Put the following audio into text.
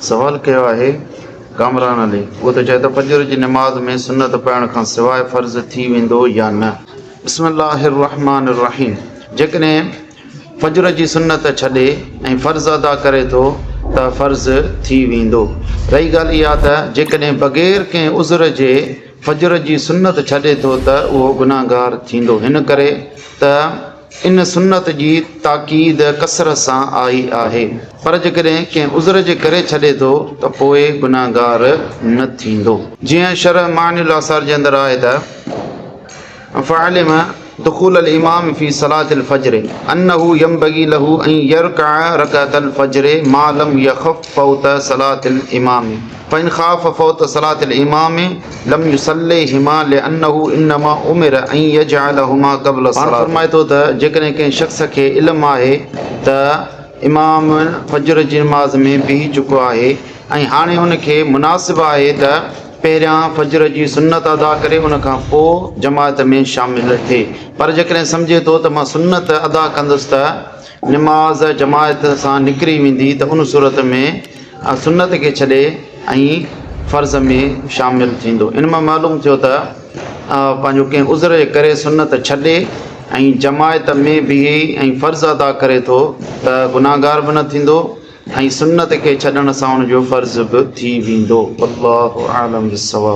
सवाल कयो आहे कामरान अली। वो तो चए थो फजर जी नमाज़ में सुन्नत पढ़ण खां सवाइ फ़र्ज़ थी वेंदो या न। बिस्मिल्लाहिर रहमानिर रहीम। जेकॾहिं फजर जी सुन्नत छॾे ऐं फ़र्ज़ अदा करे थो त फ़र्ज़ थी वेंदो। रही ॻाल्हि इहा त जेकॾहिं बग़ैर कंहिं उज़र जे फजर जी सुन्नत छॾे थो त उहो गुनाहगार थींदो। हिन करे त इन सुन्नत जी ताक़ीद कसरत सां आई आहे, पर जेकॾहिं कंहिं उज़र जे करे छॾे थो त पोइ गुनाहगार न थींदो। जीअं शरह मानिल आसार जे अंदरि आहे त फ़अलिम दुख़ूल अल इमाम फ़ी सलातिल फ़ज्र अन्नहु यंबगी लहू अन यरका रकअतल फ़ज्र मा लम यख़फ़ फ़ौत सलातिल इमाम फ़इन ख़ाफ़ फ़ौत सलातिल इमाम लम युसल्लिहिमा लिअन्नहु इन्नमा उमिर अन यजअलहुमा क़ब्ल सलात। फरमाए थो त जेकॾहिं कंहिं शख़्स खे इल्मु आहे त इमाम फजर जी नमाज़ में बीह चुको आहे ऐं हाणे उनखे मुनासिबु आहे त पहिरियां फजर जी सुन्नत अदा करे उन खां पोइ जमात में शामिलु थिए, पर जेकॾहिं सम्झे थो त मां सुन्नत अदा कंदुसि त नमाज़ जमात सां निकिरी वेंदी त उन सूरत में सुन्नत खे छॾे ऐं फ़र्ज़ में शामिलु थींदो। इन मां मालूम थियो त पंहिंजो कंहिं उज़र जे करे सुन्नत छॾे ऐं जमायत में बीहे ऐं फ़र्ज़ अदा करे थो त गुनाहगार बि न थींदो ऐं सुन्नत खे छॾण सां उनजो फ़र्ज़ बि थी वेंदो। अल्लाहु आलम बिस्सवाब।